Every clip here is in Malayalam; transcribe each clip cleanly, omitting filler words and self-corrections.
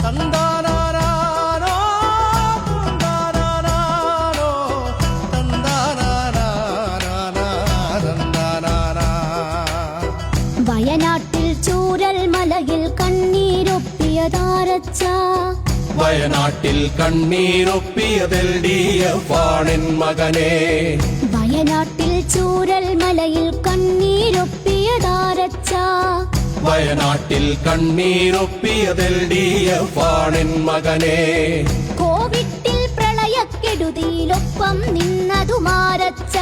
തന്താനാനാനോ തന്താനാനാനോ തന്താനാനാനാ തന്താനാനാ. വയനാട്ടിൽ ചൂരൽ മലയിൽ കണ്ണീരൊപ്പിയതാരച്ച, വയനാട്ടിൽ കണ്ണീരൊപ്പിയതിൽ DF ആണെൻ മകനെ. വയനാട്ടിൽ ചൂരൽ മലയിൽ കണ്ണീരൊപ്പിയതാരച്ച, വയനാട്ടിൽ കണ്ണീരൊപ്പിയതിൽ DF ആണെൻ മകനെ. കോവിഡിൽ പ്രളയക്കെടുതിയിലൊപ്പം നിന്നതുമാരച്ച,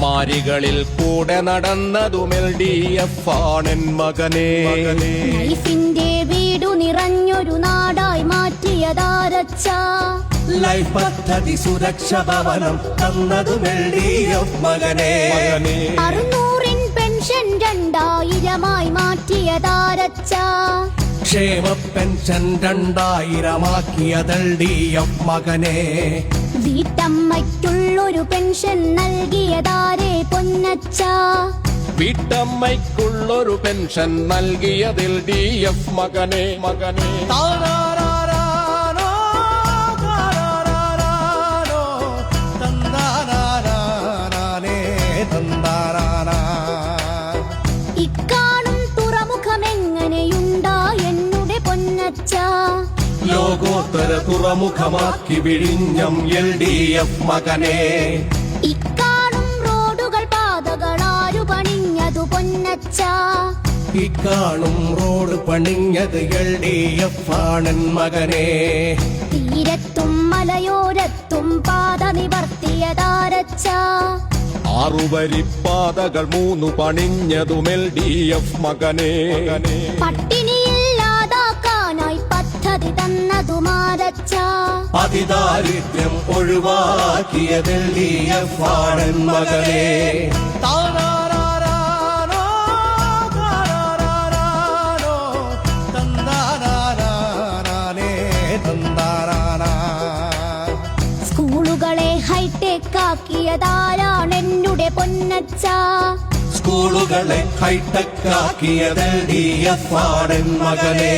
മാരികളിൽ കൂടെ നടന്നതും LDF ആണെൻ മകനെ. ലൈഫിന്റെ വീടു നിറഞ്ഞൊരു നാടായി മാറ്റിയതാരച്ച, ലൈഫ് പദ്ധതി സുരക്ഷ ഭവനം തന്നതും LDF മകനെ. 600 പെൻഷൻ 2000 മാറ്റിയതാരച്ച, ക്ഷേമ പെൻഷൻ 2000 LDF മകനെ. വീട്ടമ്മയ്ക്കുള്ളൊരു പെൻഷൻ നൽകിയതാരേ പൊന്നച്ച, വീട്ടമ്മയ്ക്കുള്ളൊരു പെൻഷൻ നൽകിയതിൽ DF മകനെ. താനാരാരാനോ താനാരാരാനോ തന്താനാനാനേ തന്താനാനാ. ഇക്കാണും തുറമുഖമെങ്ങനെയുണ്ടാ എന്നുടെ പൊന്നച്ച, ലോകോത്തര തുറമുഖമാക്കി വിഴിഞ്ഞം LDF മകനെ. ഇക്കാണും റോഡുകൾ പാതകളാരു പണിഞ്ഞതു പൊന്നച്ച, ഇക്കാണും റോഡ് പണിഞ്ഞത് LDF ആണെൻ മകനെ. തീരത്തും മലയോരത്തും പാത നിവർത്തിയതാരച്ച, 6 വരിപ്പാതകൾ 3 പണിഞ്ഞതും LDF മകനെ. പട്ടിണിയില്ലാതാക്കാനായി പദ്ധതി തന്നതുമാരച്ച, അതിദാരിദ്ര്യം ഒഴിവാക്കിയത് LDF ആണെൻ മകനെ. താനാരാരാനോ താനാരാരാനോ തന്താനാനാനേ തന്താനാനാ. സ്കൂളുകളെ ഹൈടെക് ആക്കിയതാരാണെന്നുടെ പൊന്നച്ച, സ്കൂളുകളെ ഹൈടെക് ആക്കിയത് LDF ആണെൻ മകനെ.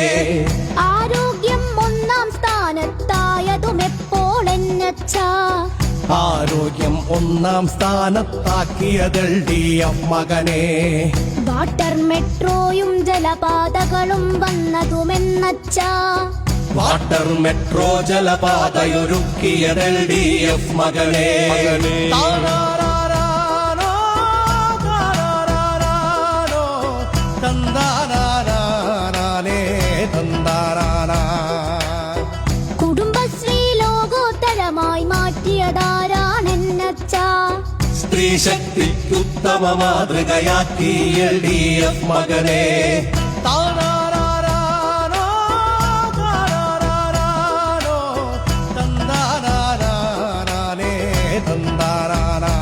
ആരോഗ്യം 1-ാം സ്ഥാനത്തായതും എപ്പോൾ എന്നച്ച, ആരോഗ്യം 1-ാം സ്ഥാനത്താക്കിയത് LDF മകനെ. വാട്ടർ മെട്രോയും ജലപാതകളും വന്നതുമെന്നച്ച, വാട്ടർ മെട്രോ ജലപാതയൊരുക്കിയത് LDF മകനെ. താനാരാരാനോ താനാരാരാനോ തന്താനാനാനേ തന്താനാനാ. കുടുംബശ്രീ ലോകോത്തരമായി മാറ്റിയതാരാണെന്നച്ച, സ്ത്രീ ശക്തിക്കുത്തമ മാതൃകയാക്കി LDF മകനെ. താനാരാരാനോ താനാരാരാനോ തന്താനാനാനേ തന്താനാനാ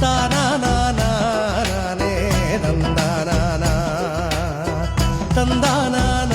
താനാനാനേ തന്താനാനാ തന്താനാനാ.